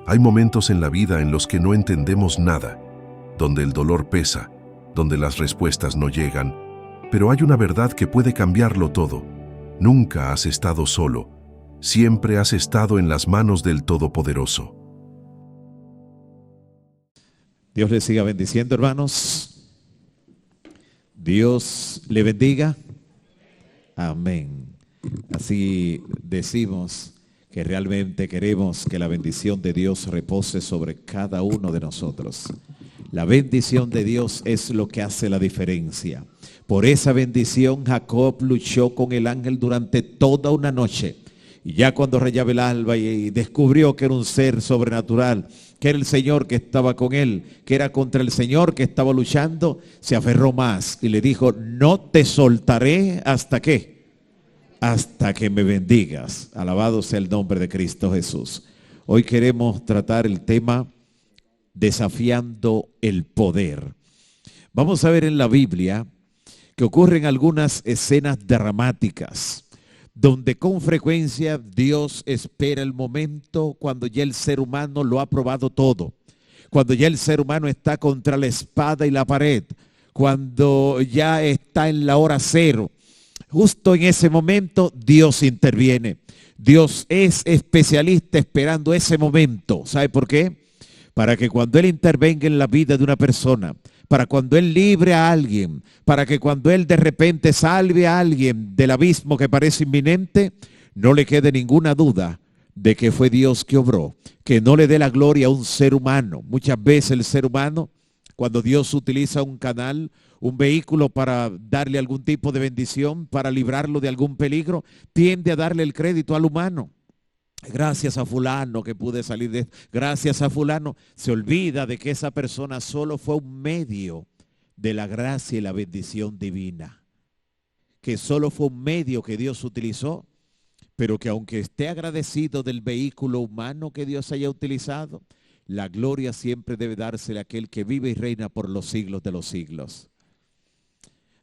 Hay momentos en la vida en los que no entendemos nada, donde el dolor pesa, donde las respuestas no llegan, pero hay una verdad que puede cambiarlo todo. Nunca has estado solo, siempre has estado en las manos del Todopoderoso. Dios les siga bendiciendo, hermanos. Dios le bendiga. Amén. Así decimos que realmente queremos que la bendición de Dios repose sobre cada uno de nosotros. La bendición de Dios es lo que hace la diferencia. Por esa bendición Jacob luchó con el ángel durante toda una noche. Y ya cuando rayaba el alba y descubrió que era un ser sobrenatural, que era el Señor que estaba con él, que era contra el Señor que estaba luchando, se aferró más y le dijo: no te soltaré hasta ¿qué? Hasta que me bendigas. Alabado sea el nombre de Cristo Jesús. Hoy queremos tratar el tema desafiando el poder. Vamos a ver en la Biblia que ocurren algunas escenas dramáticas donde con frecuencia Dios espera el momento cuando ya el ser humano lo ha probado todo, cuando ya el ser humano está contra la espada y la pared, cuando ya está en la hora cero. Justo en ese momento Dios interviene. Dios es especialista esperando ese momento. ¿Sabe por qué? Para que cuando Él intervenga en la vida de una persona, para cuando Él libre a alguien, para que cuando Él de repente salve a alguien del abismo que parece inminente, no le quede ninguna duda de que fue Dios que obró, que no le dé la gloria a un ser humano. Muchas veces el ser humano, cuando Dios utiliza un canal, un vehículo para darle algún tipo de bendición, para librarlo de algún peligro, tiende a darle el crédito al humano. Gracias a fulano que pude salir de esto. Gracias a fulano. Se olvida de que esa persona solo fue un medio de la gracia y la bendición divina. Que solo fue un medio que Dios utilizó, pero que aunque esté agradecido del vehículo humano que Dios haya utilizado, la gloria siempre debe dársele a aquel que vive y reina por los siglos de los siglos.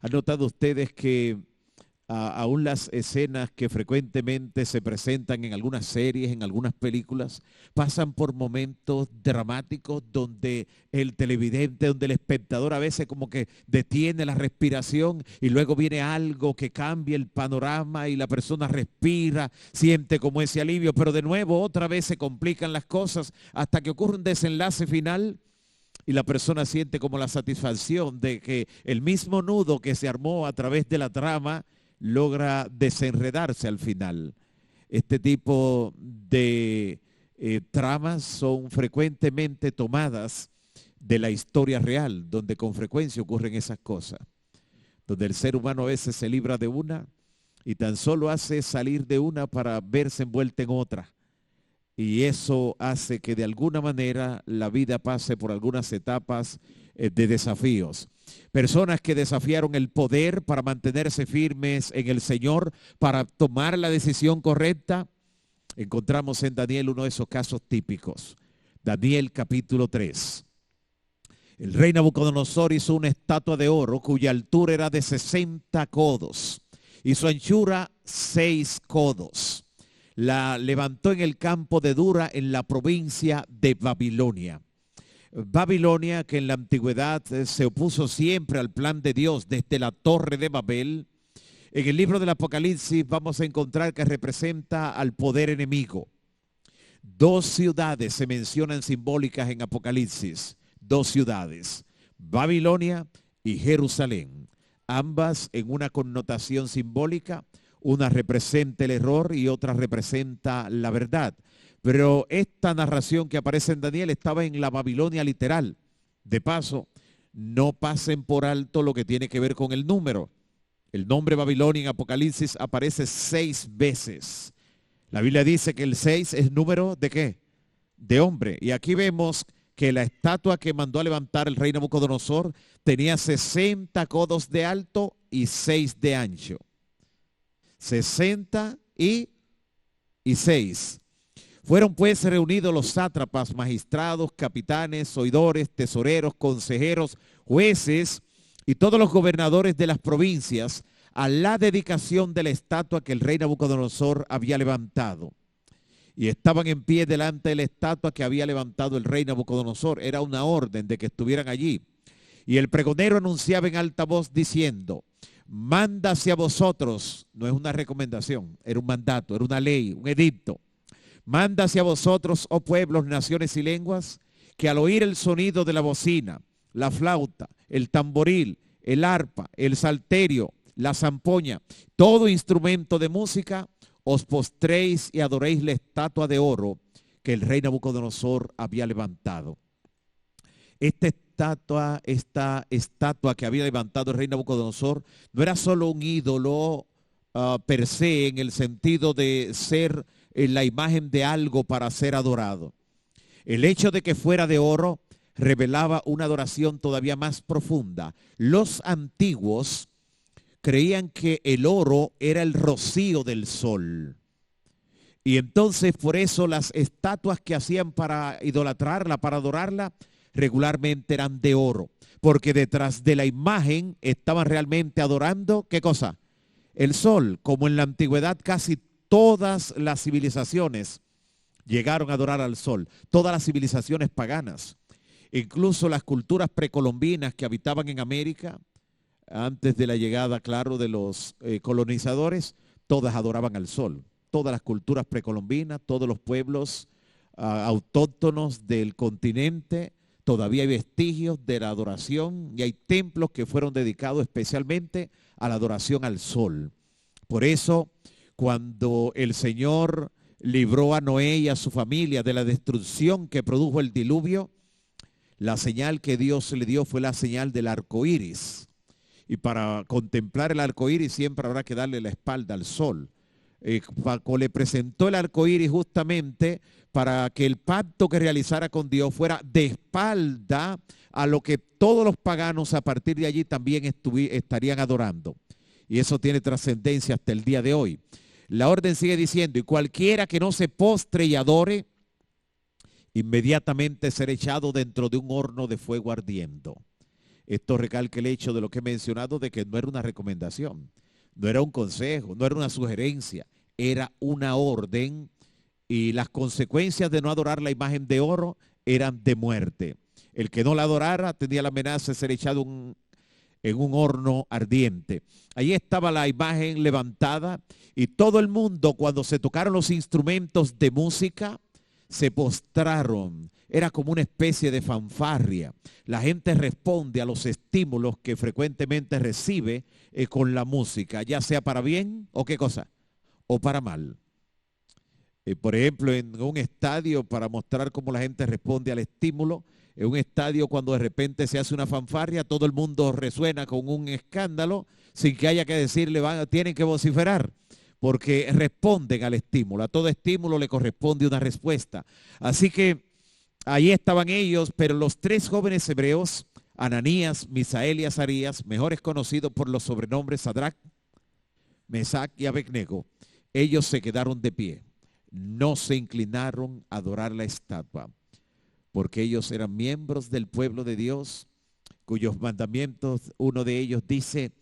¿Han notado ustedes que aún las escenas que frecuentemente se presentan en algunas series, en algunas películas, pasan por momentos dramáticos donde el televidente, donde el espectador a veces como que detiene la respiración y luego viene algo que cambia el panorama y la persona respira, siente como ese alivio, pero de nuevo otra vez se complican las cosas hasta que ocurre un desenlace final y la persona siente como la satisfacción de que el mismo nudo que se armó a través de la trama logra desenredarse al final. Este tipo de tramas son frecuentemente tomadas de la historia real, donde con frecuencia ocurren esas cosas, donde el ser humano a veces se libra de una y tan solo hace salir de una para verse envuelta en otra. Y eso hace que de alguna manera la vida pase por algunas etapas de desafíos. Personas que desafiaron el poder para mantenerse firmes en el Señor, para tomar la decisión correcta. Encontramos en Daniel uno de esos casos típicos. Daniel capítulo 3. El rey Nabucodonosor hizo una estatua de oro cuya altura era de 60 codos y su anchura 6 codos. La levantó en el campo de Dura, en la provincia de Babilonia. Babilonia, que en la antigüedad se opuso siempre al plan de Dios desde la Torre de Babel. En el libro del Apocalipsis vamos a encontrar que representa al poder enemigo. 2 ciudades se mencionan simbólicas en Apocalipsis. 2 ciudades, Babilonia y Jerusalén. Ambas en una connotación simbólica. Una representa el error y otra representa la verdad. Pero esta narración que aparece en Daniel estaba en la Babilonia literal. De paso, no pasen por alto lo que tiene que ver con el número. El nombre Babilonia en Apocalipsis aparece 6 veces. La Biblia dice que el 6 es número ¿de qué? De hombre. Y aquí vemos que la estatua que mandó a levantar el rey Nabucodonosor tenía 60 codos de alto y 6 de ancho. 60 y 6. Fueron pues reunidos los sátrapas, magistrados, capitanes, oidores, tesoreros, consejeros, jueces y todos los gobernadores de las provincias a la dedicación de la estatua que el rey Nabucodonosor había levantado. y estaban en pie delante de la estatua que había levantado el rey Nabucodonosor. Era una orden de que estuvieran allí. Y el pregonero anunciaba en alta voz diciendo: manda hacia vosotros, no es una recomendación, era un mandato, era una ley, un edicto. Manda hacia vosotros, oh pueblos, naciones y lenguas, que al oír el sonido de la bocina, la flauta, el tamboril, el arpa, el salterio, la zampoña, todo instrumento de música, os postréis y adoréis la estatua de oro que el rey Nabucodonosor había levantado. Esta estatua que había levantado el rey Nabucodonosor no era solo un ídolo per se, en el sentido de ser la imagen de algo para ser adorado. El hecho de que fuera de oro revelaba una adoración todavía más profunda. Los antiguos creían que el oro era el rocío del sol. Y entonces por eso las estatuas que hacían para idolatrarla, para adorarla, regularmente eran de oro. Porque detrás de la imagen estaban realmente adorando, ¿qué cosa? El sol. Como en la antigüedad casi todas las civilizaciones llegaron a adorar al sol. Todas las civilizaciones paganas. Incluso las culturas precolombinas que habitaban en América, antes de la llegada, claro, de los colonizadores, todas adoraban al sol. Todas las culturas precolombinas, todos los pueblos autóctonos del continente, todavía hay vestigios de la adoración y hay templos que fueron dedicados especialmente a la adoración al sol. Por eso, cuando el Señor libró a Noé y a su familia de la destrucción que produjo el diluvio, la señal que Dios le dio fue la señal del arco iris. Y para contemplar el arco iris siempre habrá que darle la espalda al sol. Paco le presentó el arco iris justamente para que el pacto que realizara con Dios fuera de espalda a lo que todos los paganos a partir de allí también estarían adorando. Y eso tiene trascendencia hasta el día de hoy. La orden sigue diciendo: y cualquiera que no se postre y adore, inmediatamente será echado dentro de un horno de fuego ardiendo. Esto recalca el hecho de lo que he mencionado, de que no era una recomendación, no era un consejo, no era una sugerencia, era una orden, y las consecuencias de no adorar la imagen de oro eran de muerte. El que no la adorara tenía la amenaza de ser echado en un horno ardiente. Allí estaba la imagen levantada y todo el mundo, cuando se tocaron los instrumentos de música, se postraron. Era como una especie de fanfarria. La gente responde a los estímulos que frecuentemente recibe con la música, ya sea para bien o qué cosa, o para mal. Por ejemplo, en un estadio, para mostrar cómo la gente responde al estímulo, en un estadio cuando de repente se hace una fanfarria, todo el mundo resuena con un escándalo, sin que haya que decirle, tienen que vociferar, porque responden al estímulo. A todo estímulo le corresponde una respuesta. Así que ahí estaban ellos, pero los tres jóvenes hebreos, Ananías, Misael y Azarías, mejores conocidos por los sobrenombres Sadrach, Mesac y Abednego, ellos se quedaron de pie. No se inclinaron a adorar la estatua, porque ellos eran miembros del pueblo de Dios, cuyos mandamientos, uno de ellos dice: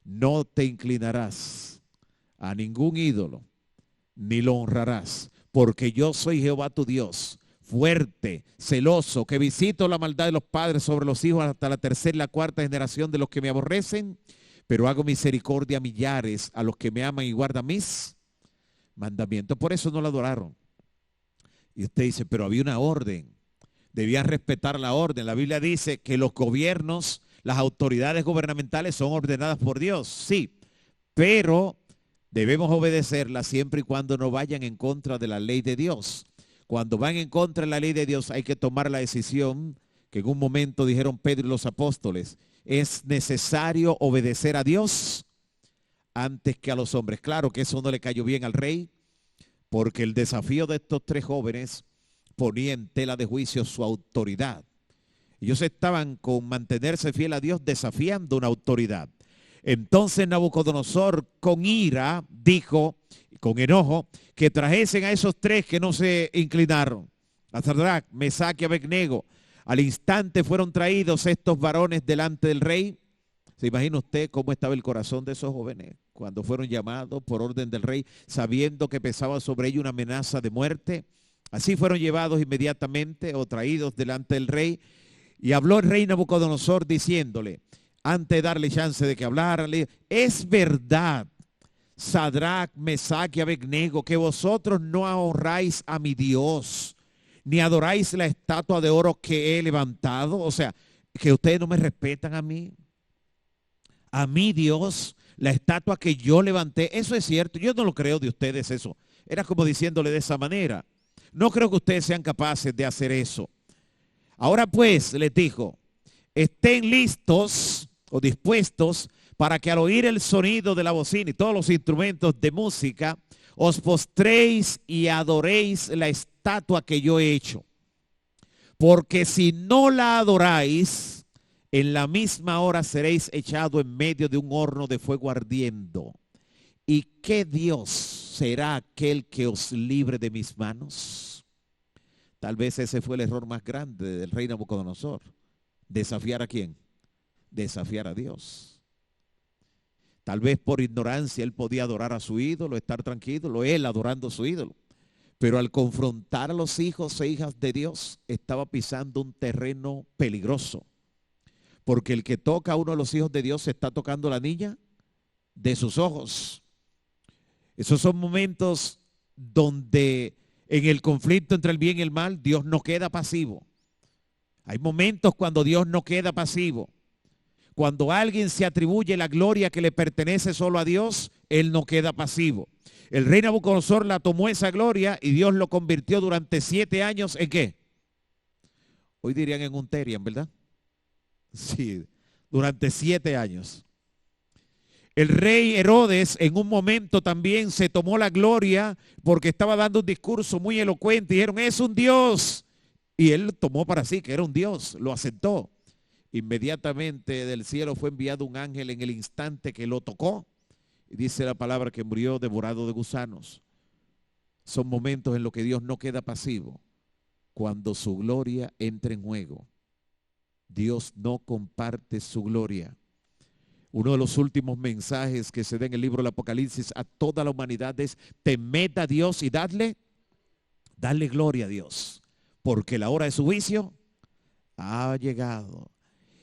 no te inclinarás a ningún ídolo, ni lo honrarás, porque yo soy Jehová tu Dios, fuerte, celoso, que visito la maldad de los padres sobre los hijos hasta la tercera y la cuarta generación de los que me aborrecen, pero hago misericordia a millares, a los que me aman y guardan mis mandamientos. Por eso no la adoraron. Y usted dice, pero había una orden, debían respetar la orden. La Biblia dice que los gobiernos, las autoridades gubernamentales son ordenadas por Dios, sí, pero debemos obedecerlas siempre y cuando no vayan en contra de la ley de Dios. Cuando van en contra de la ley de Dios hay que tomar la decisión que en un momento dijeron Pedro y los apóstoles: es necesario obedecer a Dios antes que a los hombres. Claro que eso no le cayó bien al rey, porque el desafío de estos tres jóvenes ponía en tela de juicio su autoridad. Ellos estaban con mantenerse fiel a Dios desafiando una autoridad. Entonces Nabucodonosor con ira dijo, con enojo, que trajesen a esos tres que no se inclinaron, a Sadrach, Mesac y Abednego. Al instante fueron traídos estos varones delante del rey. ¿Se imagina usted cómo estaba el corazón de esos jóvenes cuando fueron llamados por orden del rey, sabiendo que pesaba sobre ellos una amenaza de muerte. Así fueron llevados inmediatamente o traídos delante del rey. Y habló el rey Nabucodonosor diciéndole, antes de darle chance de que hablara, es verdad, Sadrach, Mesach y Abednego, que vosotros no honráis a mi Dios, ni adoráis la estatua de oro que he levantado. O sea, que ustedes no me respetan a mí. A mí Dios, la estatua que yo levanté, eso es cierto. Yo no lo creo de ustedes eso. Era como diciéndole de esa manera. No creo que ustedes sean capaces de hacer eso. Ahora pues, les dijo, estén listos o dispuestos para que al oír el sonido de la bocina y todos los instrumentos de música, os postréis y adoréis la estatua que yo he hecho. Porque si no la adoráis, en la misma hora seréis echado en medio de un horno de fuego ardiendo. ¿Y qué Dios será aquel que os libre de mis manos? Tal vez ese fue el error más grande del rey Nabucodonosor. ¿Desafiar a quién? Desafiar a Dios. Tal vez por ignorancia él podía adorar a su ídolo, estar tranquilo, él adorando a su ídolo. Pero al confrontar a los hijos e hijas de Dios, estaba pisando un terreno peligroso. Porque el que toca a uno de los hijos de Dios está tocando a la niña de sus ojos. Esos son momentos donde en el conflicto entre el bien y el mal, Dios no queda pasivo. Hay momentos cuando Dios no queda pasivo. Cuando alguien se atribuye la gloria que le pertenece solo a Dios, él no queda pasivo. El rey Nabucodonosor la tomó esa gloria y Dios lo convirtió durante 7 años ¿en qué? Hoy dirían en un terian, ¿verdad? Sí, durante 7 años. El rey Herodes en un momento también se tomó la gloria porque estaba dando un discurso muy elocuente y dijeron, es un Dios. Y él tomó para sí que era un Dios, lo aceptó. Inmediatamente del cielo fue enviado un ángel en el instante que lo tocó. Y dice la palabra que murió devorado de gusanos. Son momentos en los que Dios no queda pasivo. Cuando su gloria entra en juego. Dios no comparte su gloria. Uno de los últimos mensajes que se da en el libro del Apocalipsis a toda la humanidad es temed a Dios y dadle gloria a Dios. Porque la hora de su juicio ha llegado.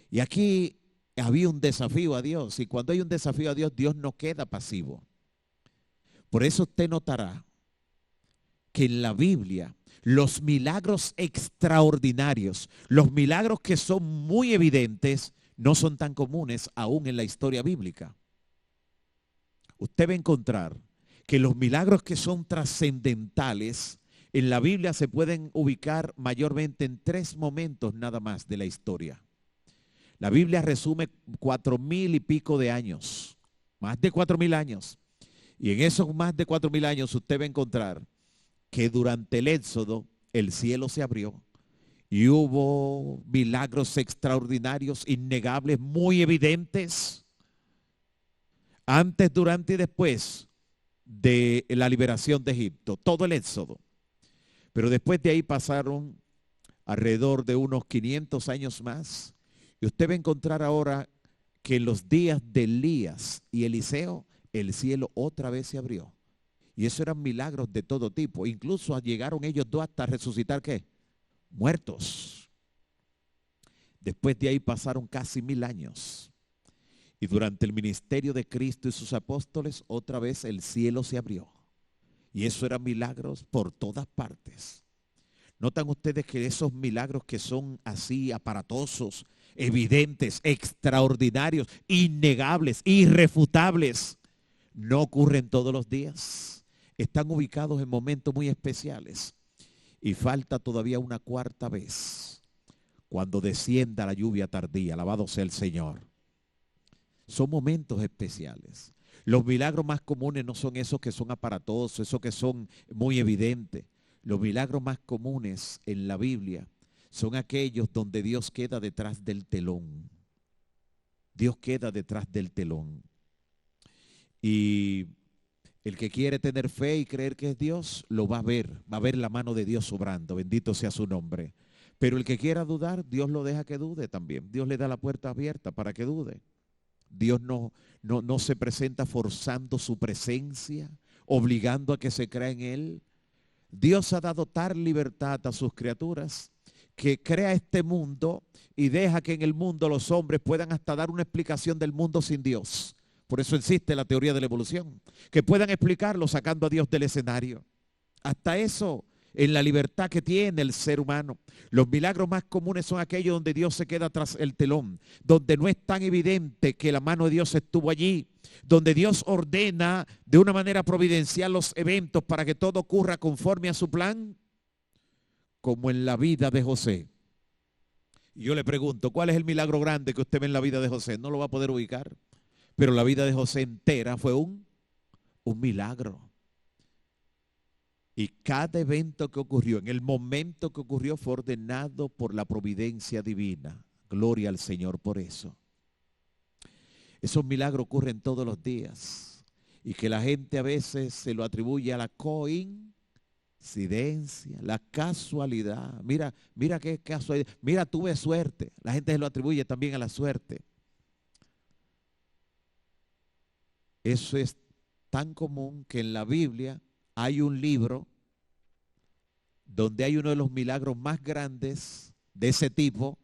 Y aquí había un desafío a Dios. Y cuando hay un desafío a Dios, Dios no queda pasivo. Por eso usted notará que en la Biblia los milagros extraordinarios, los milagros que son muy evidentes, no son tan comunes aún en la historia bíblica. Usted va a encontrar que los milagros que son trascendentales en la Biblia se pueden ubicar mayormente en 3 momentos nada más de la historia. La Biblia resume 4,000 y pico de años, más de 4,000 años. Y en esos más de 4,000 años usted va a encontrar que durante el Éxodo el cielo se abrió y hubo milagros extraordinarios, innegables, muy evidentes, antes, durante y después de la liberación de Egipto, todo el Éxodo. Pero después de ahí pasaron alrededor de unos 500 años más. Y usted va a encontrar ahora que en los días de Elías y Eliseo, el cielo otra vez se abrió. Y eso eran milagros de todo tipo. Incluso llegaron ellos dos hasta resucitar, ¿qué? Muertos. Después de ahí pasaron casi 1000 años. Y durante el ministerio de Cristo y sus apóstoles, otra vez el cielo se abrió. Y eso eran milagros por todas partes. ¿Notan ustedes que esos milagros que son así aparatosos, evidentes, extraordinarios, innegables, irrefutables, no ocurren todos los días? Están ubicados en momentos muy especiales. Y falta todavía una 4ª vez, cuando descienda la lluvia tardía, alabado sea el Señor. Son momentos especiales. Los milagros más comunes no son esos que son aparatosos, esos que son muy evidentes. Los milagros más comunes en la Biblia son aquellos donde Dios queda detrás del telón. Dios queda detrás del telón. Y el que quiere tener fe y creer que es Dios, lo va a ver la mano de Dios obrando, bendito sea su nombre. Pero el que quiera dudar, Dios lo deja que dude también. Dios le da la puerta abierta para que dude. Dios no se presenta forzando su presencia, obligando a que se crea en Él. Dios ha dado tal libertad a sus criaturas que crea este mundo y deja que en el mundo los hombres puedan hasta dar una explicación del mundo sin Dios. Por eso existe la teoría de la evolución, que puedan explicarlo sacando a Dios del escenario. Hasta eso, en la libertad que tiene el ser humano. Los milagros más comunes son aquellos donde Dios se queda tras el telón, donde no es tan evidente que la mano de Dios estuvo allí, donde Dios ordena de una manera providencial los eventos para que todo ocurra conforme a su plan, como en la vida de José. Y yo le pregunto, ¿cuál es el milagro grande que usted ve en la vida de José? No lo va a poder ubicar, pero la vida de José entera fue un milagro. Y cada evento que ocurrió, en el momento que ocurrió, fue ordenado por la providencia divina. Gloria al Señor por eso. Esos milagros ocurren todos los días. Y que la gente a veces se lo atribuye a la coincidencia, la casualidad. Mira qué casualidad. Mira, tuve suerte. La gente se lo atribuye también a la suerte. Eso es tan común que en la Biblia hay un libro donde hay uno de los milagros más grandes de ese tipo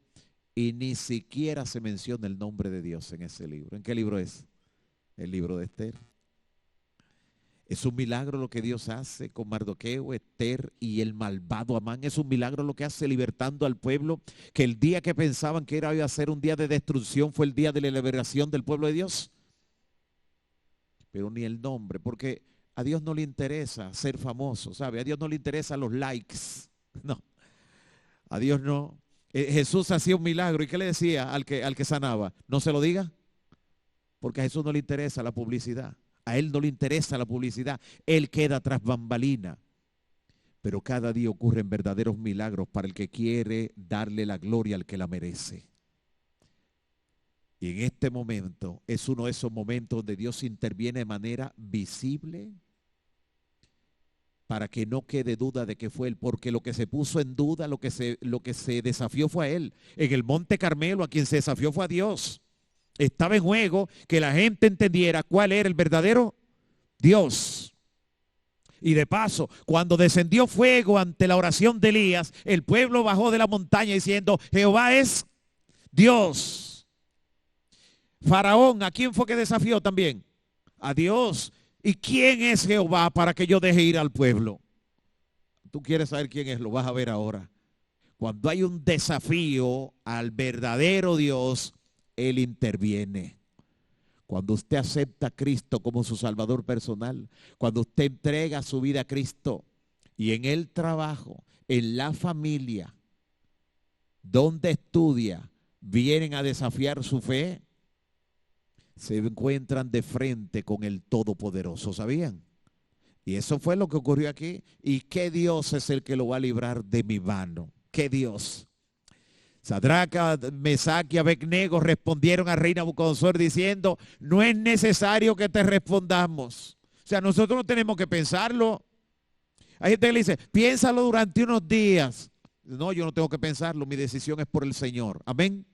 y ni siquiera se menciona el nombre de Dios en ese libro. ¿En qué libro es? El libro de Esther. Es un milagro lo que Dios hace con Mardoqueo, Esther y el malvado Amán. Es un milagro lo que hace libertando al pueblo, que el día que pensaban que iba a ser un día de destrucción fue el día de la liberación del pueblo de Dios. Pero ni el nombre, porque a Dios no le interesa ser famoso, ¿sabe? A Dios no le interesan los likes, no. A Dios no. Jesús hacía un milagro, ¿y qué le decía al que sanaba? No se lo diga, porque a Jesús no le interesa la publicidad. A Él no le interesa la publicidad. Él queda tras bambalina. Pero cada día ocurren verdaderos milagros para el que quiere darle la gloria al que la merece. Y en este momento es uno de esos momentos donde Dios interviene de manera visible para que no quede duda de que fue Él, porque lo que se puso en duda, lo que se desafió fue a Él. En el Monte Carmelo a quien se desafió fue a Dios. Estaba en juego que la gente entendiera cuál era el verdadero Dios. Y de paso, cuando descendió fuego ante la oración de Elías, el pueblo bajó de la montaña diciendo, Jehová es Dios. Faraón, ¿a quién fue que desafió también? A Dios. ¿Y quién es Jehová para que yo deje ir al pueblo? Tú quieres saber quién es, lo vas a ver ahora. Cuando hay un desafío al verdadero Dios, Él interviene. Cuando usted acepta a Cristo como su Salvador personal, cuando usted entrega su vida a Cristo y en el trabajo, en la familia, donde estudia, vienen a desafiar su fe, se encuentran de frente con el Todopoderoso, ¿sabían? Y eso fue lo que ocurrió aquí. ¿Y qué Dios es el que lo va a librar de mi mano? ¿Qué Dios? Sadraca, Mesac y Abednego respondieron al rey Nabucodonosor diciendo, no es necesario que te respondamos. O sea, nosotros no tenemos que pensarlo. Hay gente que le dice, piénsalo durante unos días. No, yo no tengo que pensarlo, mi decisión es por el Señor. Amén.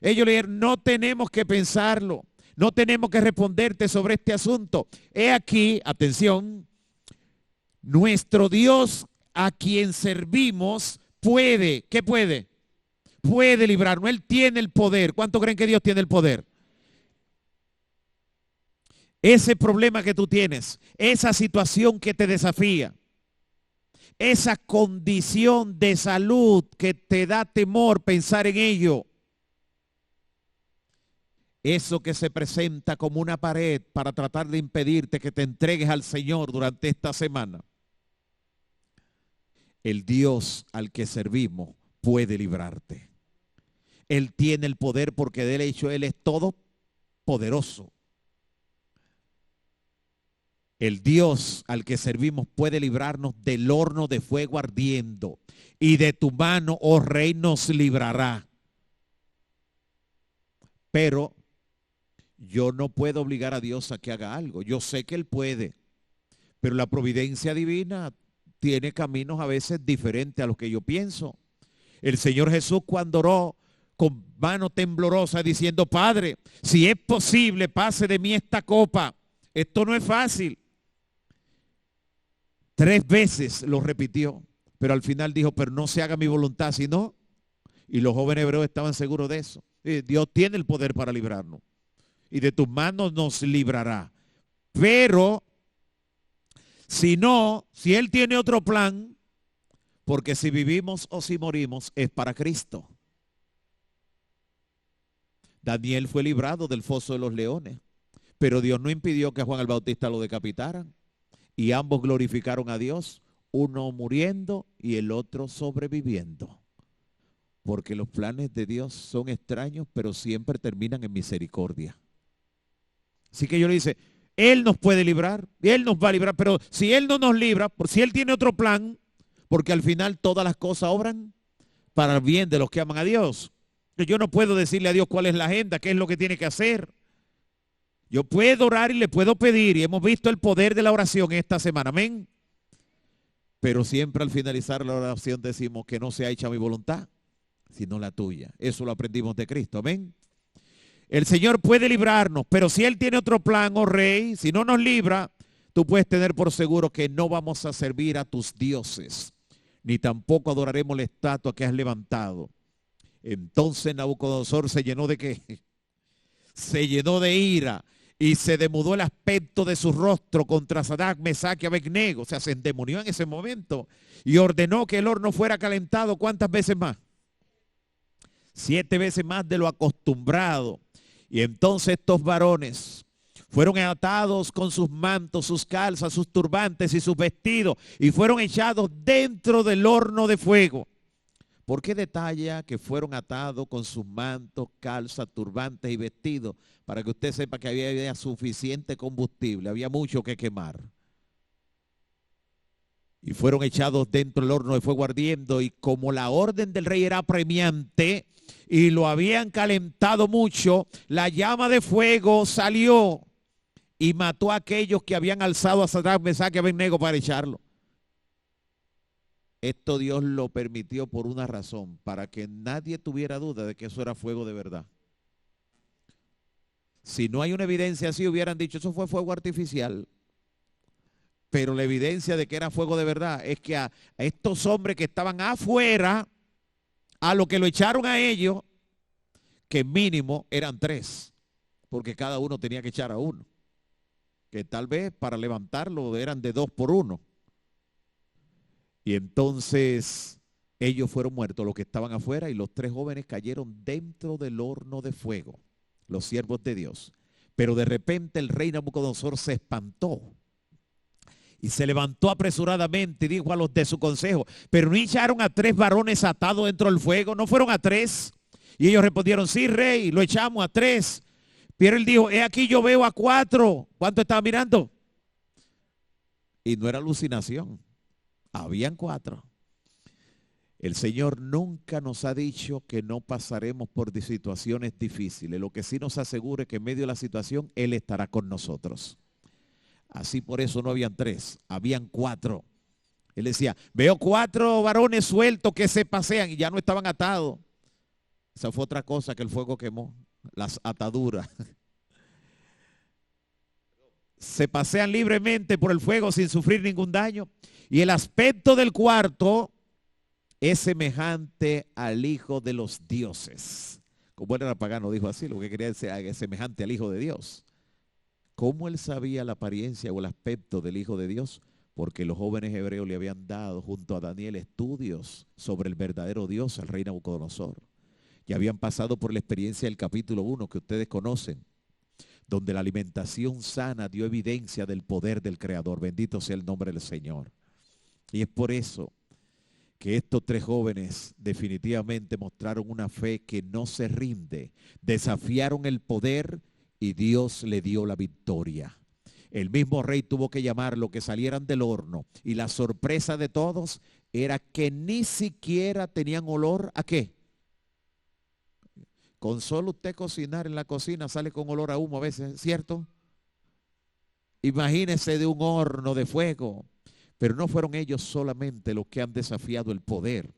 Ellos le dijeron, no tenemos que pensarlo. No tenemos que responderte sobre este asunto. He aquí, atención, nuestro Dios a quien servimos puede, ¿qué puede? Puede librarnos, Él tiene el poder. ¿Cuánto creen que Dios tiene el poder? Ese problema que tú tienes, esa situación que te desafía, esa condición de salud que te da temor pensar en ello, eso que se presenta como una pared para tratar de impedirte que te entregues al Señor durante esta semana. El Dios al que servimos puede librarte. Él tiene el poder porque de hecho Él es todopoderoso. El Dios al que servimos puede librarnos del horno de fuego ardiendo y de tu mano, oh Rey, nos librará. Pero yo no puedo obligar a Dios a que haga algo. Yo sé que Él puede, pero la providencia divina tiene caminos a veces diferentes a los que yo pienso. El Señor Jesús cuando oró con mano temblorosa diciendo: Padre, si es posible, pase de mí esta copa. Esto no es fácil. 3 veces lo repitió, pero al final dijo: pero no se haga mi voluntad, sino. Y los jóvenes hebreos estaban seguros de eso. Dios tiene el poder para librarnos. Y de tus manos nos librará. Pero, si no, si Él tiene otro plan, porque si vivimos o si morimos, es para Cristo. Daniel fue librado del foso de los leones, pero Dios no impidió que a Juan el Bautista lo decapitaran. Y ambos glorificaron a Dios, uno muriendo y el otro sobreviviendo. Porque los planes de Dios son extraños, pero siempre terminan en misericordia. Así que yo le dice, Él nos puede librar, Él nos va a librar, pero si Él no nos libra, si Él tiene otro plan, porque al final todas las cosas obran para el bien de los que aman a Dios. Yo no puedo decirle a Dios cuál es la agenda, qué es lo que tiene que hacer. Yo puedo orar y le puedo pedir, y hemos visto el poder de la oración esta semana, amén. Pero siempre al finalizar la oración decimos: que no sea hecha mi voluntad, sino la tuya. Eso lo aprendimos de Cristo, amén. El Señor puede librarnos, pero si Él tiene otro plan, oh Rey, si no nos libra, tú puedes tener por seguro que no vamos a servir a tus dioses, ni tampoco adoraremos la estatua que has levantado. Entonces Nabucodonosor se llenó de ¿qué? Se llenó de ira y se demudó el aspecto de su rostro contra Sadrach, Mesach y Abednego. O sea, se endemonió en ese momento y ordenó que el horno fuera calentado. ¿Cuántas veces más? 7 veces más de lo acostumbrado. Y entonces estos varones fueron atados con sus mantos, sus calzas, sus turbantes y sus vestidos, y fueron echados dentro del horno de fuego. ¿Por qué detalla que fueron atados con sus mantos, calzas, turbantes y vestidos? Para que usted sepa que había suficiente combustible, había mucho que quemar. Y fueron echados dentro del horno de fuego ardiendo, y como la orden del rey era apremiante y lo habían calentado mucho, la llama de fuego salió y mató a aquellos que habían alzado a Sadrach, Mesach y Abednego para echarlo. Esto Dios lo permitió por una razón, para que nadie tuviera duda de que eso era fuego de verdad. Si no hay una evidencia así, hubieran dicho: eso fue fuego artificial. Pero la evidencia de que era fuego de verdad es que a estos hombres que estaban afuera, a lo que lo echaron a ellos, que mínimo eran 3, porque cada uno tenía que echar a uno, que tal vez para levantarlo eran de 2 por 1. Y entonces ellos fueron muertos, los que estaban afuera, y los 3 jóvenes cayeron dentro del horno de fuego, los siervos de Dios. Pero de repente el rey Nabucodonosor se espantó y se levantó apresuradamente y dijo a los de su consejo: pero no echaron a 3 varones atados dentro del fuego, ¿no fueron a 3? Y ellos respondieron: sí, rey, lo echamos a 3. Pero él dijo: he aquí yo veo a 4. ¿Cuánto estaba mirando? Y no era alucinación, habían 4. El Señor nunca nos ha dicho que no pasaremos por situaciones difíciles. Lo que sí nos asegura es que en medio de la situación Él estará con nosotros. Así por eso no habían 3, habían 4. Él decía: veo 4 varones sueltos que se pasean, y ya no estaban atados. Esa fue otra cosa que el fuego quemó, las ataduras. Se pasean libremente por el fuego sin sufrir ningún daño. Y el aspecto del cuarto es semejante al Hijo de los dioses. Como él era pagano, dijo así, lo que quería decir es semejante al Hijo de Dios. ¿Cómo él sabía la apariencia o el aspecto del Hijo de Dios? Porque los jóvenes hebreos le habían dado junto a Daniel estudios sobre el verdadero Dios, al rey Nabucodonosor. Y habían pasado por la experiencia del capítulo 1 que ustedes conocen, donde la alimentación sana dio evidencia del poder del Creador. Bendito sea el nombre del Señor. Y es por eso que estos 3 jóvenes definitivamente mostraron una fe que no se rinde, desafiaron el poder y Dios le dio la victoria. El mismo rey tuvo que llamarlo, que salieran del horno, y la sorpresa de todos era que ni siquiera tenían olor ¿a qué? Con solo usted cocinar en la cocina sale con olor a humo a veces, ¿cierto? Imagínese de un horno de fuego. Pero no fueron ellos solamente los que han desafiado el poder.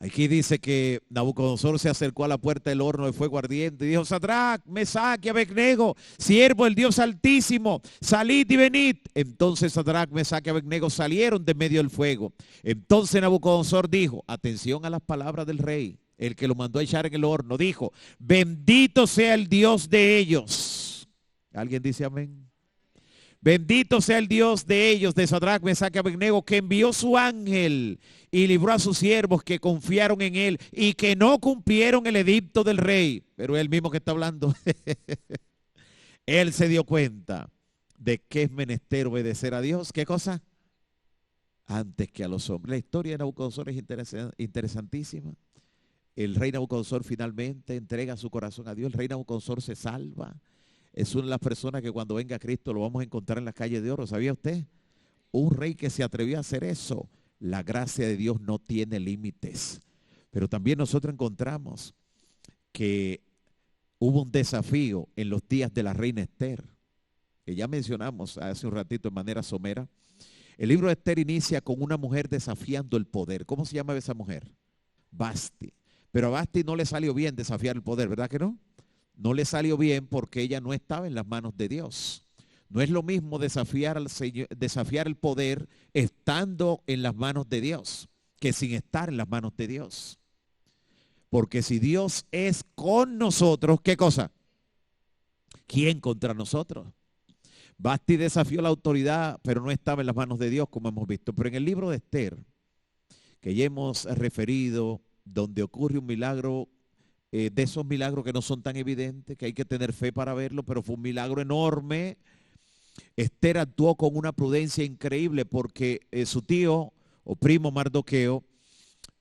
Aquí dice que Nabucodonosor se acercó a la puerta del horno de fuego ardiente y dijo: Sadrac, Mesac y Abednego, siervo del Dios Altísimo, salid y venid. Entonces Sadrac, Mesac y Abednego salieron de medio del fuego. Entonces Nabucodonosor dijo, atención a las palabras del rey, el que lo mandó a echar en el horno, dijo: bendito sea el Dios de ellos. ¿Alguien dice amén? Bendito sea el Dios de ellos, de Sadrac, Mesac y Abednego, que envió su ángel y libró a sus siervos que confiaron en él y que no cumplieron el edicto del rey. Pero él mismo que está hablando. Él se dio cuenta de que es menester obedecer a Dios. ¿Qué cosa? Antes que a los hombres. La historia de Nabucodonosor es interesantísima. El rey Nabucodonosor finalmente entrega su corazón a Dios. El rey Nabucodonosor se salva. Es una de las personas que cuando venga Cristo lo vamos a encontrar en la calle de oro. ¿Sabía usted? Un rey que se atrevió a hacer eso. La gracia de Dios no tiene límites. Pero también nosotros encontramos que hubo un desafío en los días de la reina Esther, que ya mencionamos hace un ratito en manera somera. El libro de Esther inicia con una mujer desafiando el poder. ¿Cómo se llama esa mujer? Vasti. Pero a Vasti no le salió bien desafiar el poder, ¿verdad que no? No le salió bien porque ella no estaba en las manos de Dios. No es lo mismo desafiar al Señor, desafiar el poder estando en las manos de Dios que sin estar en las manos de Dios. Porque si Dios es con nosotros, ¿qué cosa? ¿Quién contra nosotros? Vasti desafió la autoridad, pero no estaba en las manos de Dios, como hemos visto. Pero en el libro de Esther, que ya hemos referido, donde ocurre un milagro, de esos milagros que no son tan evidentes, que hay que tener fe para verlo, pero fue un milagro enorme. Esther actuó con una prudencia increíble porque su tío o primo Mardoqueo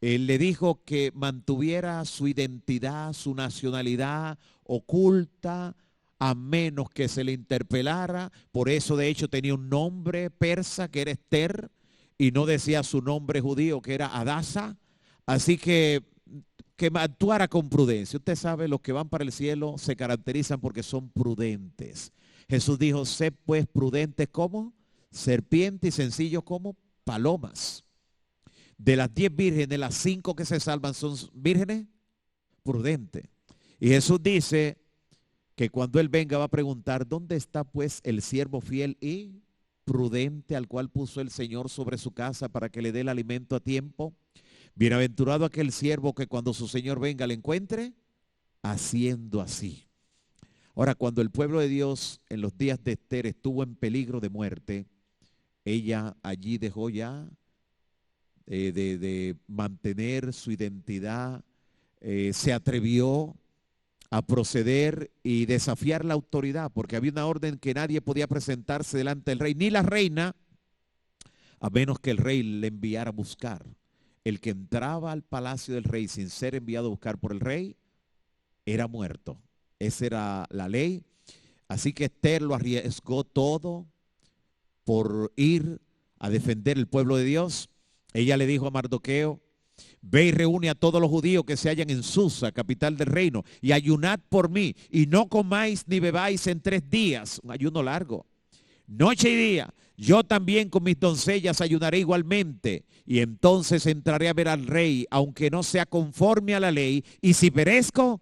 le dijo que mantuviera su identidad, su nacionalidad oculta, a menos que se le interpelara. Por eso de hecho tenía un nombre persa que era Esther y no decía su nombre judío que era Adasa. Así que actuara con prudencia. Usted sabe, los que van para el cielo se caracterizan porque son prudentes. Jesús dijo: sed pues prudentes como serpientes y sencillos como palomas. De las 10 vírgenes, las 5 que se salvan son vírgenes prudentes. Y Jesús dice que cuando Él venga va a preguntar: ¿dónde está pues el siervo fiel y prudente al cual puso el Señor sobre su casa para que le dé el alimento a tiempo? Bienaventurado aquel siervo que cuando su Señor venga le encuentre haciendo así. Ahora, cuando el pueblo de Dios en los días de Esther estuvo en peligro de muerte, ella allí dejó ya de mantener su identidad, se atrevió a proceder y desafiar la autoridad, porque había una orden que nadie podía presentarse delante del rey, ni la reina, a menos que el rey le enviara a buscar. El que entraba al palacio del rey sin ser enviado a buscar por el rey era muerto. Esa era la ley. Así que Esther lo arriesgó todo por ir a defender el pueblo de Dios. Ella le dijo a Mardoqueo: ve y reúne a todos los judíos que se hallan en Susa, capital del reino, y ayunad por mí, y no comáis ni bebáis en 3 días, un ayuno largo, noche y día. Yo también con mis doncellas ayunaré igualmente, y entonces entraré a ver al rey, aunque no sea conforme a la ley, y si perezco,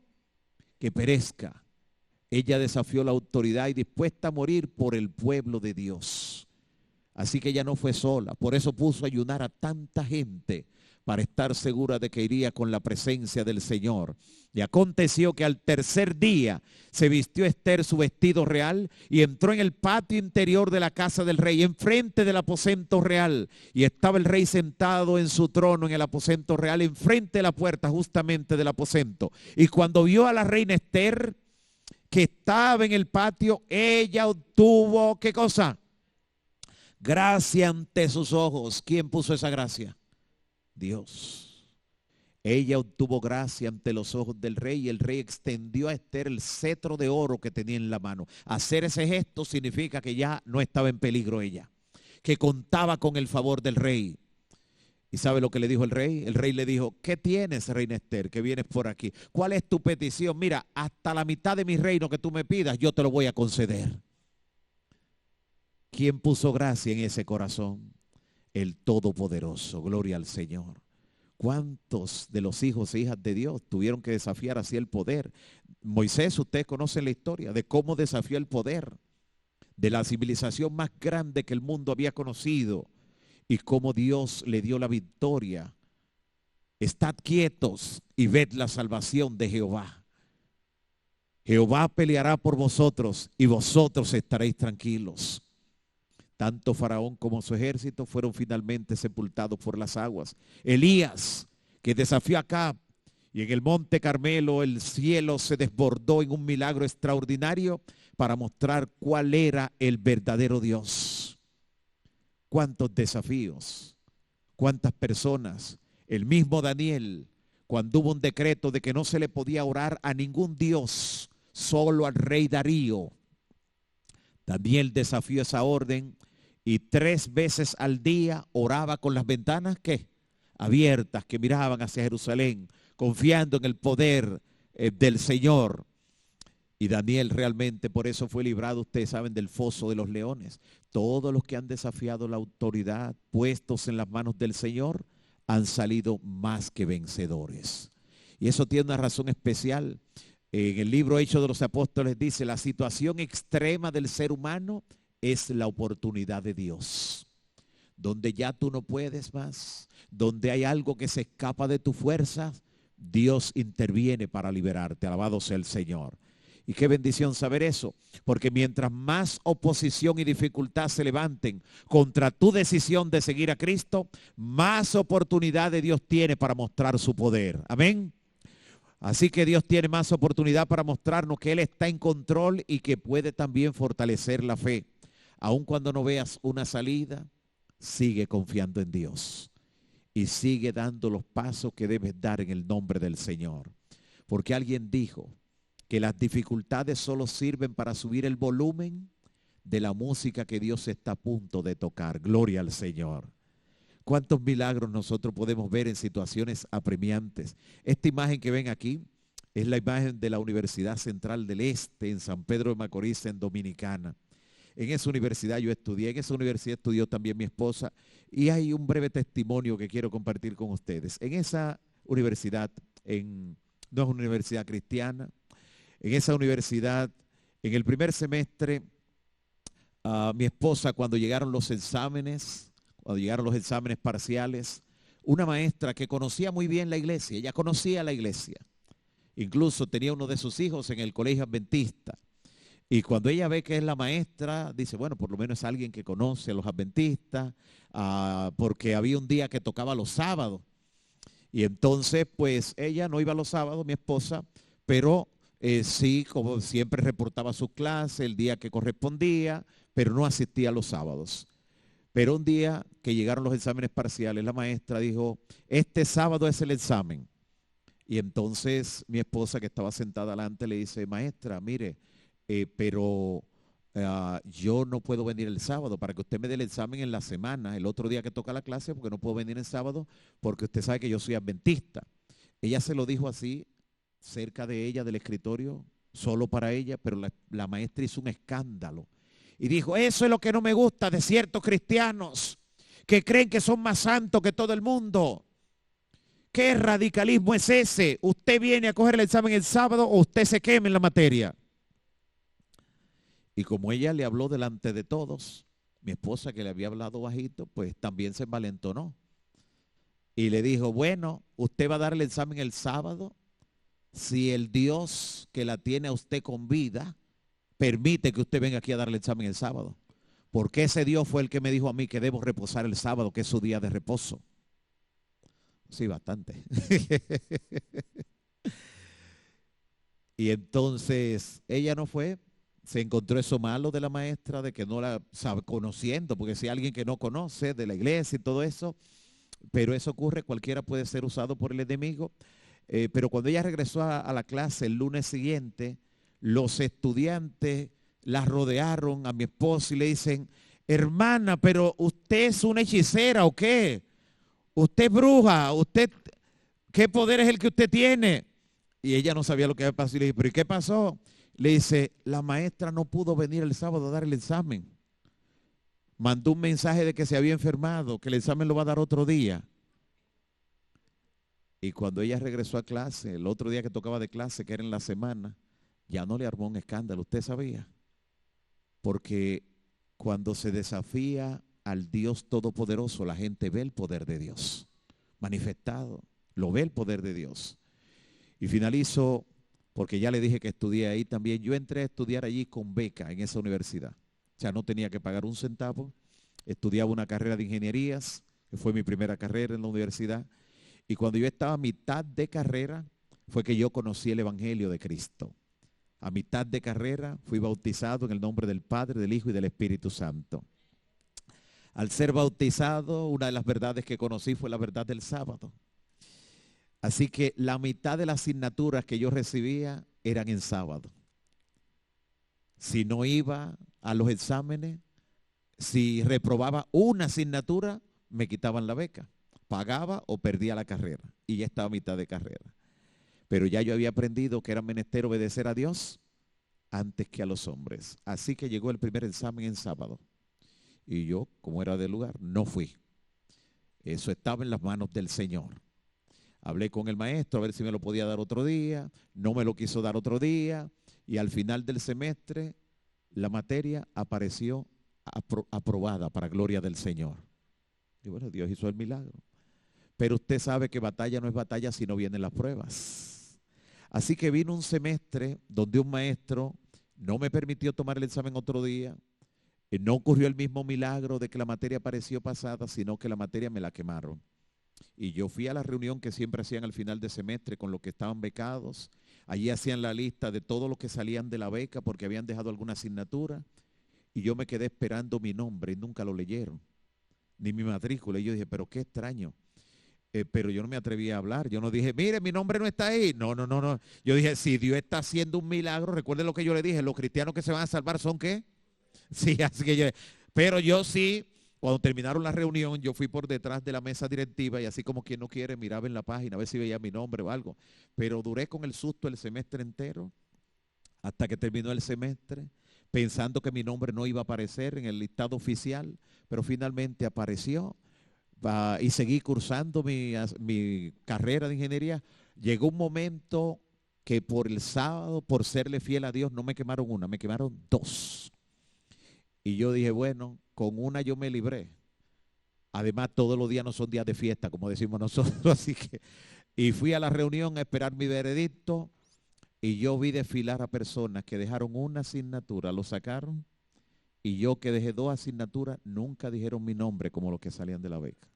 que perezca. Ella desafió la autoridad y dispuesta a morir por el pueblo de Dios. Así que ella no fue sola, por eso puso a ayunar a tanta gente, para estar segura de que iría con la presencia del Señor. Y aconteció que al 3er día se vistió Esther su vestido real y entró en el patio interior de la casa del rey, enfrente del aposento real. Y estaba el rey sentado en su trono en el aposento real, enfrente de la puerta justamente del aposento. Y cuando vio a la reina Esther, que estaba en el patio, ella obtuvo, ¿qué cosa? Gracia ante sus ojos. ¿Quién puso esa gracia? Dios. Ella obtuvo gracia ante los ojos del rey y el rey extendió a Esther el cetro de oro que tenía en la mano. Hacer ese gesto significa que ya no estaba en peligro ella, que contaba con el favor del rey. ¿Y sabe lo que le dijo el rey? El rey le dijo: ¿qué tienes, reina Esther, que vienes por aquí? ¿Cuál es tu petición? Mira, hasta la mitad de mi reino que tú me pidas, yo te lo voy a conceder. ¿Quién puso gracia en ese corazón? El Todopoderoso. Gloria al Señor. ¿Cuántos de los hijos e hijas de Dios tuvieron que desafiar así el poder? Moisés, ustedes conocen la historia de cómo desafió el poder de la civilización más grande que el mundo había conocido y cómo Dios le dio la victoria. Estad quietos y ved la salvación de Jehová. Jehová peleará por vosotros y vosotros estaréis tranquilos. Tanto Faraón como su ejército fueron finalmente sepultados por las aguas. Elías, que desafió a Acab, y en el monte Carmelo el cielo se desbordó en un milagro extraordinario para mostrar cuál era el verdadero Dios. Cuántos desafíos, cuántas personas. El mismo Daniel, cuando hubo un decreto de que no se le podía orar a ningún Dios, solo al rey Darío, Daniel desafió esa orden y 3 veces al día oraba con las ventanas ¿qué? Abiertas, que miraban hacia Jerusalén, confiando en el poder del Señor. Y Daniel realmente por eso fue librado, ustedes saben, del foso de los leones. Todos los que han desafiado la autoridad, puestos en las manos del Señor, han salido más que vencedores. Y eso tiene una razón especial. En el libro Hechos de los Apóstoles dice, la situación extrema del ser humano es la oportunidad de Dios. Donde ya tú no puedes más, donde hay algo que se escapa de tu fuerza, Dios interviene para liberarte. Alabado sea el Señor. Y qué bendición saber eso, porque mientras más oposición y dificultad se levanten contra tu decisión de seguir a Cristo, más oportunidad de Dios tiene para mostrar su poder. Amén. Así que Dios tiene más oportunidad para mostrarnos que Él está en control y que puede también fortalecer la fe. Aun cuando no veas una salida, sigue confiando en Dios y sigue dando los pasos que debes dar en el nombre del Señor. Porque alguien dijo que las dificultades solo sirven para subir el volumen de la música que Dios está a punto de tocar. Gloria al Señor. ¿Cuántos milagros nosotros podemos ver en situaciones apremiantes? Esta imagen que ven aquí es la imagen de la Universidad Central del Este en San Pedro de Macorís, en Dominicana. En esa universidad yo estudié, en esa universidad estudió también mi esposa y hay un breve testimonio que quiero compartir con ustedes. En esa universidad, no es una universidad cristiana, en esa universidad, en el primer semestre, mi esposa, cuando llegaron los exámenes parciales, una maestra que conocía muy bien la iglesia, ella conocía la iglesia, incluso tenía uno de sus hijos en el colegio adventista, y cuando ella ve que es la maestra, dice, bueno, por lo menos es alguien que conoce a los adventistas, porque había un día que tocaba los sábados, y entonces pues ella no iba los sábados, mi esposa, pero sí, como siempre reportaba su clase el día que correspondía, pero no asistía los sábados. Pero un día que llegaron los exámenes parciales, la maestra dijo, este sábado es el examen. Y entonces mi esposa, que estaba sentada adelante, le dice, maestra, mire, pero yo no puedo venir el sábado para que usted me dé el examen en la semana, el otro día que toca la clase, porque no puedo venir el sábado, porque usted sabe que yo soy adventista. Ella se lo dijo así, cerca de ella, del escritorio, solo para ella, pero la maestra hizo un escándalo. Y dijo, eso es lo que no me gusta de ciertos cristianos que creen que son más santos que todo el mundo. ¿Qué radicalismo es ese? ¿Usted viene a coger el examen el sábado o usted se quema en la materia? Y como ella le habló delante de todos, mi esposa, que le había hablado bajito, pues también se envalentonó. Y le dijo, bueno, usted va a dar el examen el sábado si el Dios que la tiene a usted con vida permite que usted venga aquí a darle el examen el sábado. Porque ese Dios fue el que me dijo a mí que debo reposar el sábado, que es su día de reposo. Sí, bastante. Y entonces ella no fue, se encontró eso malo de la maestra, de que no la sabe conociendo, porque si hay alguien que no conoce de la iglesia y todo eso, pero eso ocurre, cualquiera puede ser usado por el enemigo. Pero cuando ella regresó a la clase el lunes siguiente, los estudiantes la rodearon a mi esposa y le dicen, hermana, pero usted es una hechicera o qué, usted es bruja, usted, ¿qué poder es el que usted tiene? Y ella no sabía lo que había pasado y le dije, pero ¿y qué pasó? Le dice, la maestra no pudo venir el sábado a dar el examen, mandó un mensaje de que se había enfermado, que el examen lo va a dar otro día. Y cuando ella regresó a clase, el otro día que tocaba de clase, que era en la semana, ya no le armó un escándalo, usted sabía. Porque cuando se desafía al Dios Todopoderoso, la gente ve el poder de Dios manifestado, lo ve el poder de Dios. Y finalizo, porque ya le dije que estudié ahí también. Yo entré a estudiar allí con beca en esa universidad. O sea, no tenía que pagar un centavo. Estudiaba una carrera de ingenierías, que fue mi primera carrera en la universidad. Y cuando yo estaba a mitad de carrera, fue que yo conocí el Evangelio de Cristo. A mitad de carrera fui bautizado en el nombre del Padre, del Hijo y del Espíritu Santo. Al ser bautizado, una de las verdades que conocí fue la verdad del sábado. Así que la mitad de las asignaturas que yo recibía eran en sábado. Si no iba a los exámenes, si reprobaba una asignatura, me quitaban la beca. Pagaba o perdía la carrera. Y ya estaba a mitad de carrera. Pero ya yo había aprendido que era menester obedecer a Dios antes que a los hombres. Así que llegó el primer examen en sábado. Y yo, como era del lugar, no fui. Eso estaba en las manos del Señor. Hablé con el maestro a ver si me lo podía dar otro día. No me lo quiso dar otro día. Y al final del semestre, la materia apareció aprobada para gloria del Señor. Y bueno, Dios hizo el milagro. Pero usted sabe que batalla no es batalla si no vienen las pruebas. Así que vino un semestre donde un maestro no me permitió tomar el examen otro día. No ocurrió el mismo milagro de que la materia apareció pasada, sino que la materia me la quemaron. Y yo fui a la reunión que siempre hacían al final de semestre con los que estaban becados. Allí hacían la lista de todos los que salían de la beca porque habían dejado alguna asignatura. Y yo me quedé esperando mi nombre y nunca lo leyeron, ni mi matrícula. Y yo dije, pero qué extraño. Pero yo no me atreví a hablar. Yo no dije, mire, mi nombre no está ahí. No. Yo dije, si Dios está haciendo un milagro, recuerden lo que yo le dije, los cristianos que se van a salvar son ¿qué? Sí, así que yo, pero yo sí, cuando terminaron la reunión, yo fui por detrás de la mesa directiva y así como quien no quiere, miraba en la página a ver si veía mi nombre o algo. Pero duré con el susto el semestre entero, hasta que terminó el semestre, pensando que mi nombre no iba a aparecer en el listado oficial, pero finalmente apareció. Y seguí cursando mi carrera de ingeniería. Llegó un momento que por el sábado, por serle fiel a Dios, no me quemaron una, me quemaron dos. Y yo dije, bueno, con una yo me libré. Además, todos los días no son días de fiesta, como decimos nosotros, así que... Y fui a la reunión a esperar mi veredicto y yo vi desfilar a personas que dejaron una asignatura, lo sacaron, y yo que dejé dos asignaturas, nunca dijeron mi nombre como los que salían de la beca.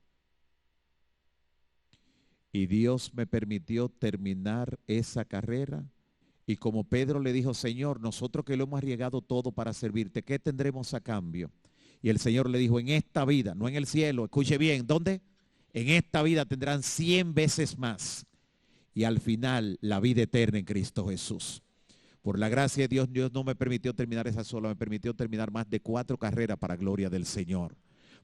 Y Dios me permitió terminar esa carrera. Y como Pedro le dijo, Señor, nosotros que lo hemos arriesgado todo para servirte, ¿qué tendremos a cambio? Y el Señor le dijo, en esta vida, no en el cielo, escuche bien, ¿dónde? En esta vida tendrán 100 veces más. Y al final, la vida eterna en Cristo Jesús. Por la gracia de Dios, Dios no me permitió terminar esa sola, me permitió terminar más de 4 carreras para gloria del Señor.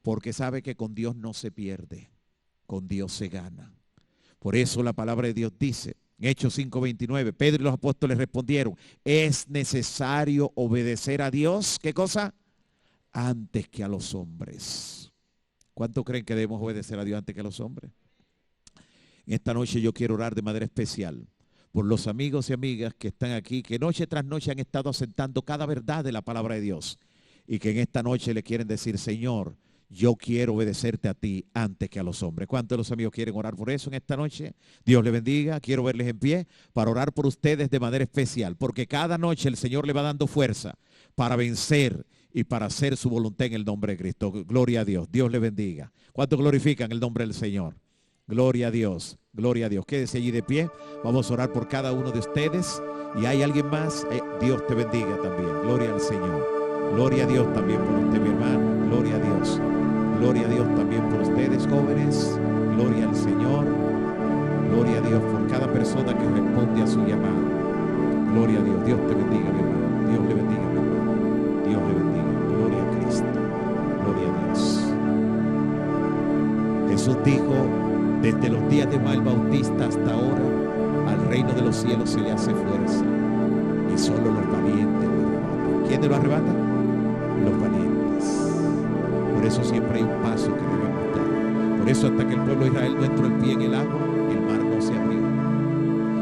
Porque sabe que con Dios no se pierde, con Dios se gana. Por eso la palabra de Dios dice, en Hechos 5:29, Pedro y los apóstoles respondieron, es necesario obedecer a Dios, ¿qué cosa? Antes que a los hombres. ¿Cuánto creen que debemos obedecer a Dios antes que a los hombres? En esta noche yo quiero orar de manera especial por los amigos y amigas que están aquí, que noche tras noche han estado asentando cada verdad de la palabra de Dios y que en esta noche le quieren decir, Señor, yo quiero obedecerte a ti antes que a los hombres. ¿Cuántos de los amigos quieren orar por eso en esta noche? Dios les bendiga. Quiero verles en pie para orar por ustedes de manera especial, porque cada noche el Señor le va dando fuerza para vencer y para hacer su voluntad en el nombre de Cristo. Gloria a Dios. Dios les bendiga. ¿Cuántos glorifican el nombre del Señor? Gloria a Dios. Gloria a Dios. Quédese allí de pie. Vamos a orar por cada uno de ustedes. Y hay alguien más. Dios te bendiga también. Gloria al Señor. Gloria a Dios también por usted, mi hermano. Gloria a Dios. Gloria a Dios también por ustedes, jóvenes. Gloria al Señor. Gloria a Dios por cada persona que responde a su llamado. Gloria a Dios. Dios te bendiga, mi hermano. Dios le bendiga, mi hermano. Dios le bendiga. Gloria a Cristo. Gloria a Dios. Jesús dijo, desde los días de Juan el Bautista hasta ahora, al reino de los cielos se le hace fuerza. Y solo los valientes lo arrebatan. ¿Quiénes lo arrebatan? Los valientes. Por eso siempre hay un paso que debemos dar. Por eso hasta que el pueblo de Israel no entró el pie en el agua, el mar no se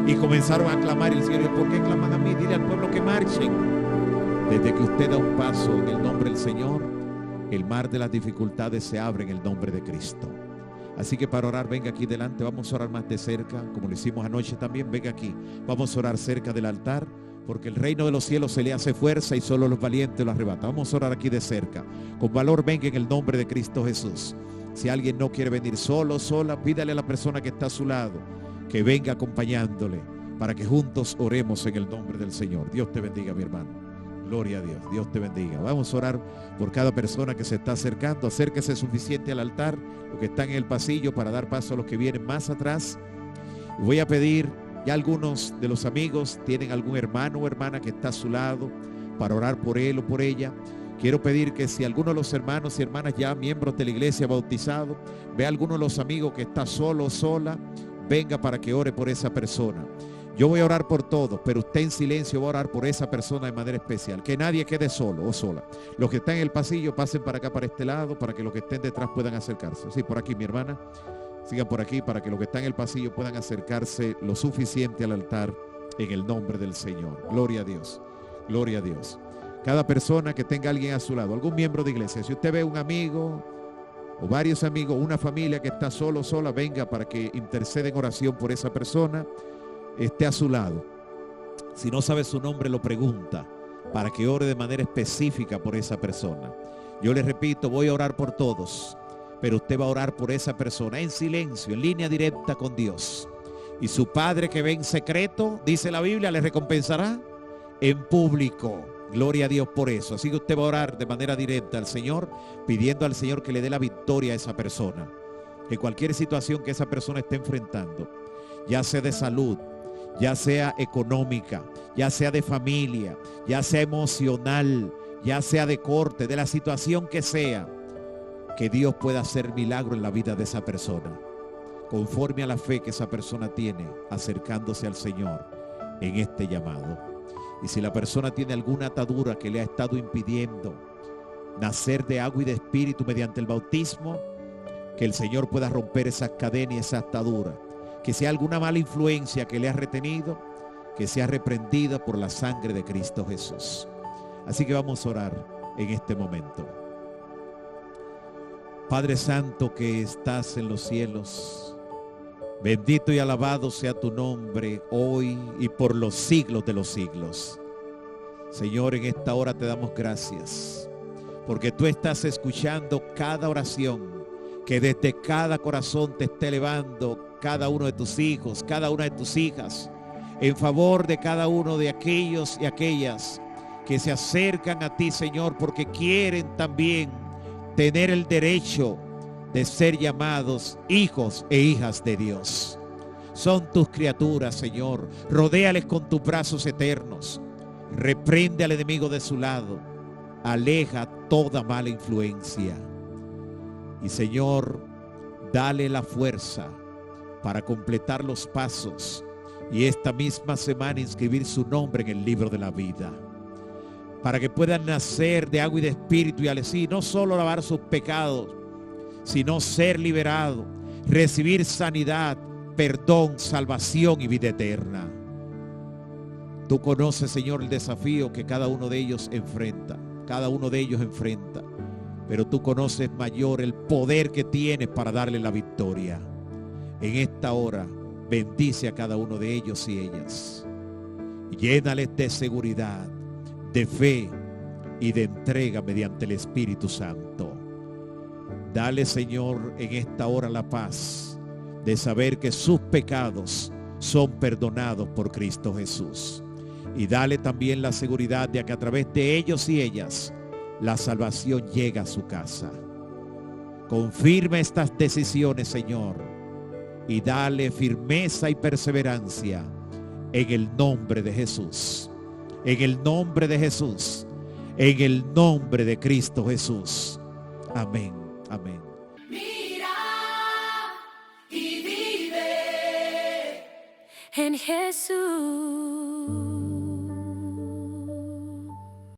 Y comenzaron a clamar y el Señor dijo, ¿por qué claman a mí? Dile al pueblo que marchen. Desde que usted da un paso en el nombre del Señor, el mar de las dificultades se abre en el nombre de Cristo. Así que para orar, venga aquí delante, vamos a orar más de cerca, como lo hicimos anoche también, venga aquí. Vamos a orar cerca del altar, porque el reino de los cielos se le hace fuerza y solo los valientes lo arrebatan. Vamos a orar aquí de cerca. Con valor, venga en el nombre de Cristo Jesús. Si alguien no quiere venir solo, sola, pídale a la persona que está a su lado que venga acompañándole para que juntos oremos en el nombre del Señor. Dios te bendiga, mi hermano. Gloria a Dios. Dios te bendiga. Vamos a orar por cada persona que se está acercando. Acérquese suficiente al altar, los que están en el pasillo, para dar paso a los que vienen más atrás. Voy a pedir, ya algunos de los amigos tienen algún hermano o hermana que está a su lado para orar por él o por ella. Quiero pedir que si alguno de los hermanos y hermanas ya miembros de la iglesia bautizado, ve a alguno de los amigos que está solo o sola, venga para que ore por esa persona. Yo voy a orar por todos, pero usted en silencio va a orar por esa persona de manera especial. Que nadie quede solo o sola. Los que están en el pasillo pasen para acá, para este lado, para que los que estén detrás puedan acercarse. Sí, por aquí, mi hermana. Sigan por aquí para que los que están en el pasillo puedan acercarse lo suficiente al altar en el nombre del Señor. Gloria a Dios. Gloria a Dios. Cada persona que tenga a alguien a su lado, algún miembro de iglesia. Si usted ve un amigo o varios amigos, una familia que está solo o sola, venga para que interceda en oración por esa persona, esté a su lado. Si no sabe su nombre, lo pregunta para que ore de manera específica por esa persona. Yo le repito, voy a orar por todos, pero usted va a orar por esa persona en silencio, en línea directa con Dios. Y su Padre que ve en secreto, dice la Biblia, le recompensará en público. Gloria a Dios por eso. Así que usted va a orar de manera directa al Señor, pidiendo al Señor que le dé la victoria a esa persona. Que cualquier situación que esa persona esté enfrentando, ya sea de salud, ya sea económica, ya sea de familia, ya sea emocional, ya sea de corte, de la situación que sea, que Dios pueda hacer milagro en la vida de esa persona, conforme a la fe que esa persona tiene, acercándose al Señor en este llamado. Y si la persona tiene alguna atadura que le ha estado impidiendo nacer de agua y de espíritu mediante el bautismo, que el Señor pueda romper esas cadenas y esa atadura. Que sea alguna mala influencia que le ha retenido, que sea reprendida por la sangre de Cristo Jesús. Así que vamos a orar en este momento. Padre Santo que estás en los cielos, bendito y alabado sea tu nombre hoy y por los siglos de los siglos. Señor, en esta hora te damos gracias, porque tú estás escuchando cada oración que desde cada corazón te esté elevando cada uno de tus hijos, cada una de tus hijas, en favor de cada uno de aquellos y aquellas que se acercan a ti, Señor, porque quieren también tener el derecho de ser llamados hijos e hijas de Dios. Son tus criaturas, Señor. Rodéales con tus brazos eternos. Reprende al enemigo de su lado. Aleja toda mala influencia. Y, Señor, dale la fuerza para completar los pasos y esta misma semana inscribir su nombre en el libro de la vida, para que puedan nacer de agua y de espíritu y así no solo lavar sus pecados, sino ser liberado, recibir sanidad, perdón, salvación y vida eterna. Tú conoces, Señor, el desafío que cada uno de ellos enfrenta, pero tú conoces mayor el poder que tienes para darle la victoria. En esta hora, bendice a cada uno de ellos y ellas. Llénales de seguridad, de fe y de entrega mediante el Espíritu Santo. Dale, Señor, en esta hora la paz de saber que sus pecados son perdonados por Cristo Jesús. Y dale también la seguridad de que a través de ellos y ellas la salvación llega a su casa. Confirma estas decisiones, Señor, y dale firmeza y perseverancia en el nombre de Jesús. En el nombre de Jesús. En el nombre de Cristo Jesús. Amén. Amén. Mira y vive en Jesús.